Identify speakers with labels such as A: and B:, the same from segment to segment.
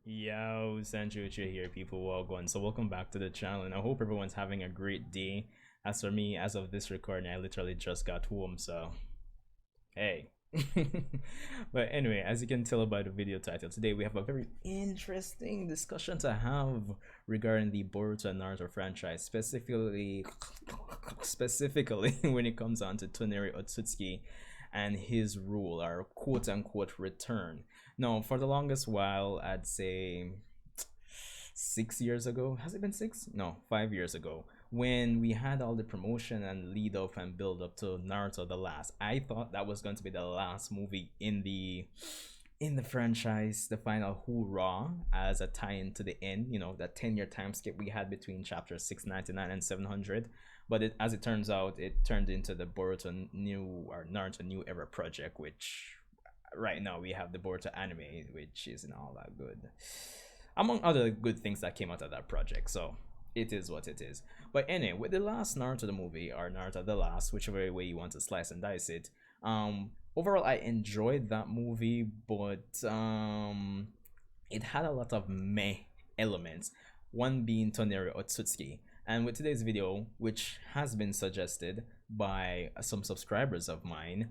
A: Yo, Uchiha here, people. Welcome. So welcome back to the channel, and I hope everyone's having a great day. As for me, as of this recording, I literally just got home, so hey. But anyway, as you can tell by the video title, today we have a very interesting discussion to have regarding the Boruto and Naruto franchise, specifically when it comes on to Toneri Otsutsuki and his rule, our quote-unquote return. Now, for the longest while, I'd say 6 years ago, has it been six? No, 5 years ago, when we had all the promotion and lead up and build up to Naruto the Last. I thought that was going to be the last movie in the franchise, the final hoorah, as a tie-in to the end, that 10-year time skip we had between chapters 699 and 700. But as it turns out, it turned into the Boruto new or Naruto New Era project, which right now we have the Boruto anime, which isn't all that good, among other good things that came out of that project. So it is what it is. But anyway, with the last Naruto the movie, or Naruto the Last, whichever way you want to slice and dice it, overall I enjoyed that movie, but it had a lot of meh elements, one being Toneri Otsutsuki. And with today's video, which has been suggested by some subscribers of mine,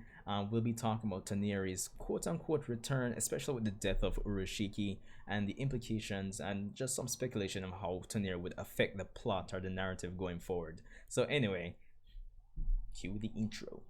A: we'll be talking about Toneri's quote-unquote return, especially with the death of Urashiki and the implications, and just some speculation of how Toneri would affect the plot or the narrative going forward. So anyway, cue the intro.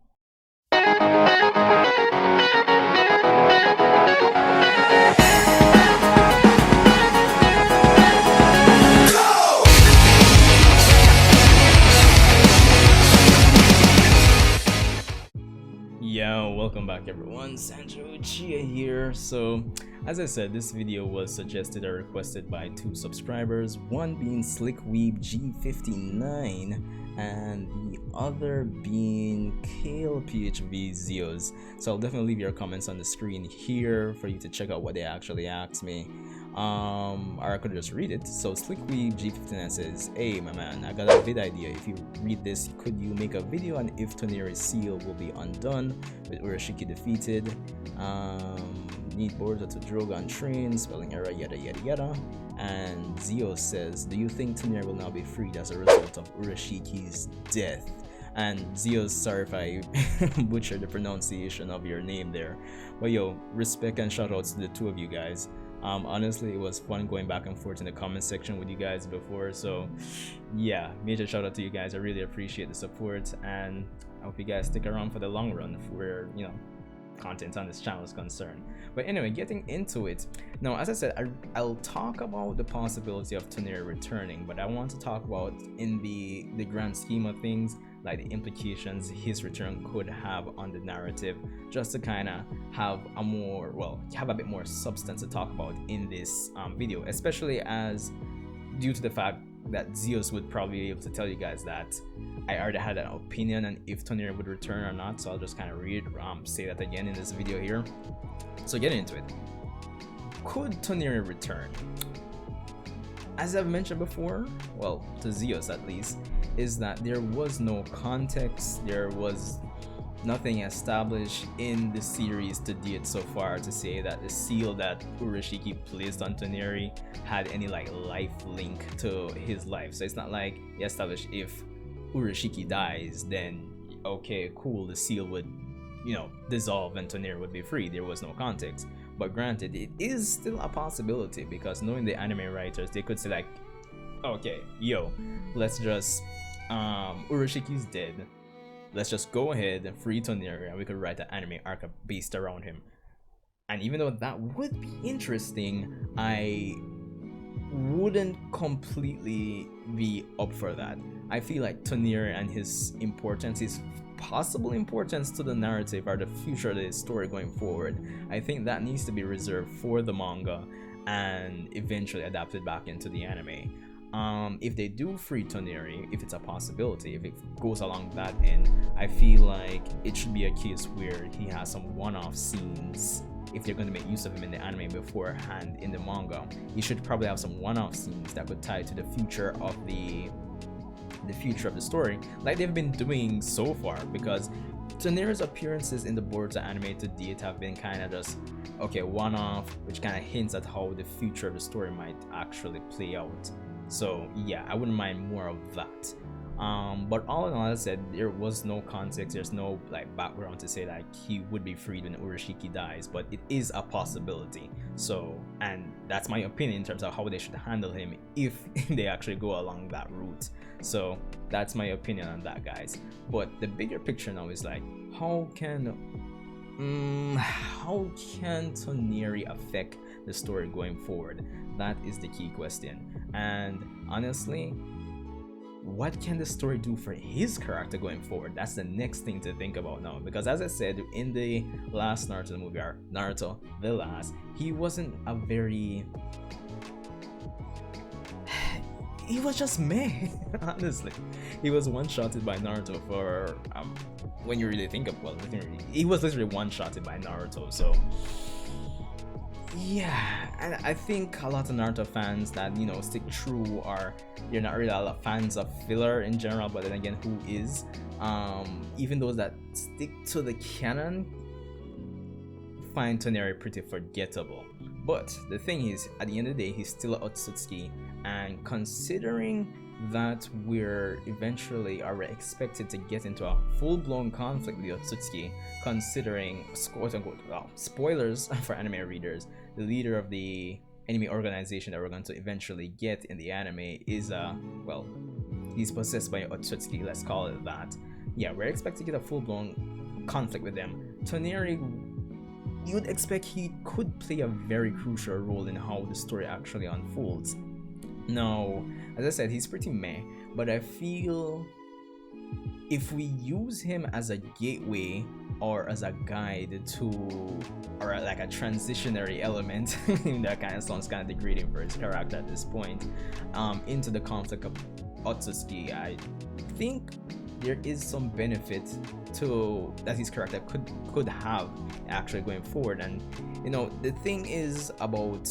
A: Yo, welcome back everyone, Uchiha here. So as I said, this video was suggested or requested by two subscribers, one being Slickweeb G59 and the other being Kale PHV Zeos. So I'll definitely leave your comments on the screen here for you to check out what they actually asked me. Or I could just read it. So Slickweeb G59 says, "Hey my man, I got a vid idea. If you read this, could you make a video on if Toneri's seal will be undone with Urashiki defeated? Need Boruto to Drogon train, spelling error, yada yada yada." And Zio says, "Do you think Toneri will now be freed as a result of Urashiki's death?" And Zio, sorry if I butchered the pronunciation of your name there, but yo, respect and shout outs to the two of you guys. Honestly, it was fun going back and forth in the comment section with you guys before, so yeah, major shout out to you guys. I really appreciate the support, and I hope you guys stick around for the long run where content on this channel is concerned. But anyway, getting into it now, as I said, I'll talk about the possibility of Toneri returning, but I want to talk about in the grand scheme of things, like the implications his return could have on the narrative, just to kind of have a bit more substance to talk about in this video, especially as due to the fact that Zeus would probably be able to tell you guys that I already had an opinion on if Toneri would return or not. So I'll just kind of say that again in this video here. So getting into it, could Toneri return? As I've mentioned before, well, to Zeus at least, is that there was no context, there was nothing established in the series to date so far to say that the seal that Urashiki placed on Toneri had any life link to his life. So it's not like he established if Urashiki dies, then okay, cool, the seal would dissolve and Toneri would be free. There was no context. But granted, it is still a possibility, because knowing the anime writers, they could say like, okay, yo, let's just Urashiki's dead, let's just go ahead and free Toneri, and we could write an anime arc based around him. And even though that would be interesting, I wouldn't completely be up for that. I feel like Toneri and his importance, his possible importance to the narrative or the future of the story going forward, I think that needs to be reserved for the manga and eventually adapted back into the anime. If they do free Toneri, if it's a possibility, if it goes along that end, I feel like it should be a case where he has some one-off scenes. If they're going to make use of him in the anime beforehand in the manga, he should probably have some one-off scenes that could tie to the future of the story, like they've been doing so far. Because Toneri's appearances in the Boruto anime to date have been kind of just okay, one-off, which kind of hints at how the future of the story might actually play out. So yeah, I wouldn't mind more of that. But all in all, as I said, there was no context, there's no like background to say that he would be freed when Urashiki dies, but it is a possibility. So, and that's my opinion in terms of how they should handle him if they actually go along that route. So that's my opinion on that, guys. But the bigger picture now is like, how can Toneri affect the story going forward? That is the key question. And honestly, what can the story do for his character going forward? That's the next thing to think about now, because as I said in the last Naruto the movie, or Naruto the last, he wasn't a very he was just meh. Honestly, he was one-shotted by Naruto for when you really think of, well, he was literally one-shotted by Naruto. So yeah, and I think a lot of Naruto fans that, you know, stick true, or you're not really a lot of fans of filler in general, but then again, who is, even those that stick to the canon find Toneri pretty forgettable. But the thing is, at the end of the day, he's still Otsutsuki, and considering that we're expected to get into a full-blown conflict with Otsutsuki, considering, quote-unquote, well, spoilers for anime readers, the leader of the enemy organization that we're going to eventually get in the anime is well, he's possessed by Otsutsuki, let's call it that. Yeah, we're expecting to get a full-blown conflict with them. Toneri, you'd expect he could play a very crucial role in how the story actually unfolds. Now, as I said, he's pretty meh, but I feel if we use him as a gateway or as a guide to, or like a transitionary element, that kind of sounds kind of degrading for his character at this point, into the conflict of Otsutsuki, I think there is some benefit to that his character could have actually going forward. And you know, the thing is about,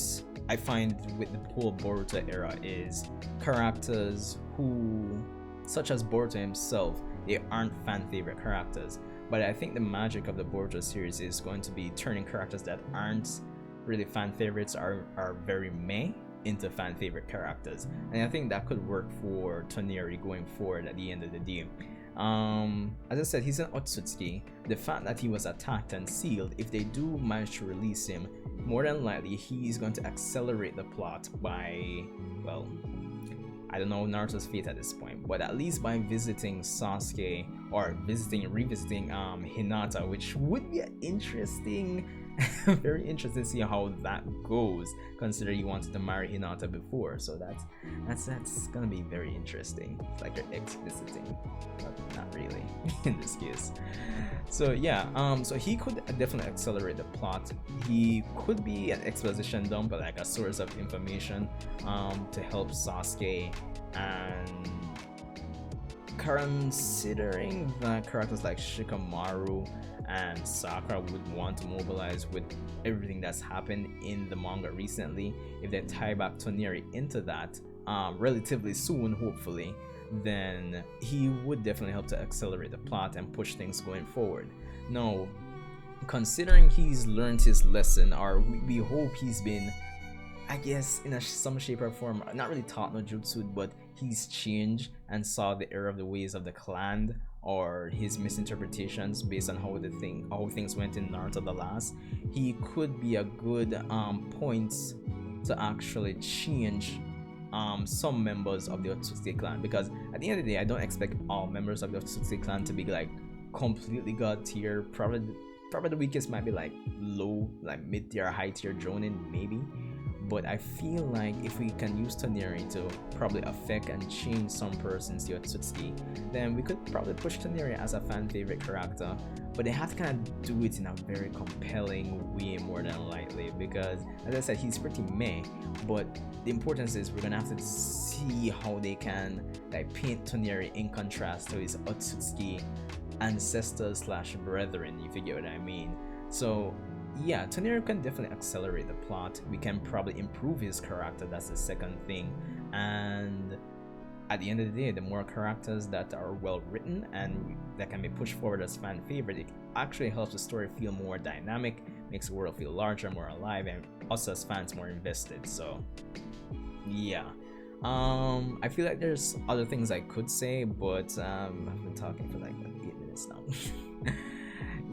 A: I find with the whole Boruto era, is characters who, such as Boruto himself, they aren't fan favorite characters. But I think the magic of the Boruto series is going to be turning characters that aren't really fan favorites, are very meh, into fan favorite characters. And I think that could work for Toneri going forward at the end of the day. As I said, he's an Otsutsuki. The fact that he was attacked and sealed, if they do manage to release him, more than likely he's going to accelerate the plot by, well, I don't know Naruto's fate at this point, but at least by visiting Sasuke, or revisiting Hinata, which would be an interesting very interesting to see how that goes, considering he wanted to marry Hinata before. So that's gonna be very interesting. It's like you're ex-visiting, but not really in this case. So yeah, so he could definitely accelerate the plot. He could be an exposition dump, like a source of information to help Sasuke. And considering that characters like Shikamaru and Sakura would want to mobilize with everything that's happened in the manga recently, if they tie back Toneri into that relatively soon, hopefully, then he would definitely help to accelerate the plot and push things going forward. Now, considering he's learned his lesson, or we hope he's been, I guess, in some shape or form, not really taught no jutsu, but he's changed and saw the error of the ways of the clan, or his misinterpretations based on how things went in Naruto the last. He could be a good point to actually change some members of the Otsutsuki clan, because at the end of the day, I don't expect all members of the Otsutsuki clan to be like completely god tier. Probably the weakest might be like low, like mid tier, high tier Jonin maybe. But I feel like if we can use Toneri to probably affect and change some persons to Otsutsuki, then we could probably push Toneri as a fan favorite character. But they have to kind of do it in a very compelling way, more than likely, because as I said, he's pretty meh. But the importance is we're gonna have to see how they can like paint Toneri in contrast to his Otsutsuki ancestors slash brethren, if you get what I mean. So yeah, Toneri can definitely accelerate the plot. We can probably improve his character, that's the second thing. And at the end of the day, the more characters that are well written and that can be pushed forward as fan favorite, it actually helps the story feel more dynamic, makes the world feel larger, more alive, and us as fans more invested. So yeah, I feel like there's other things I could say, but I've been talking for like 8 minutes now.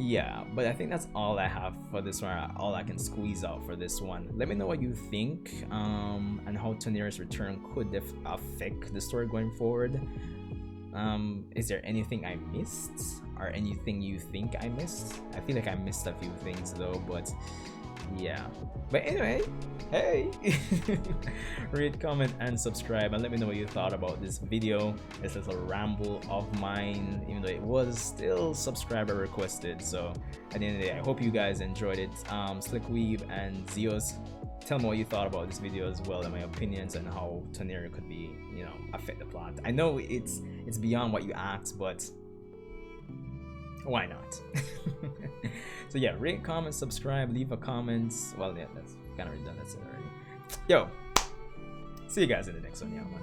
A: Yeah, but I think that's all I have for this one, all I can squeeze out for this one. Let me know what you think, and how Toneri's return could affect the story going forward. Is there anything I missed, or anything you think I missed? I feel like I missed a few things though, but yeah. But anyway, hey, rate, comment, and subscribe, and let me know what you thought about this video, this little ramble of mine, even though it was still subscriber requested. So at the end of the day, I hope you guys enjoyed it. Slickweeb and Zeos, tell me what you thought about this video as well, and my opinions and how Toneri could be, you know, affect the plot. I know it's beyond what you asked, but why not? So yeah, rate, comment, subscribe, leave a comment. Well, yeah, that's kind of redundant already. Yo, see you guys in the next one. Yeah, man.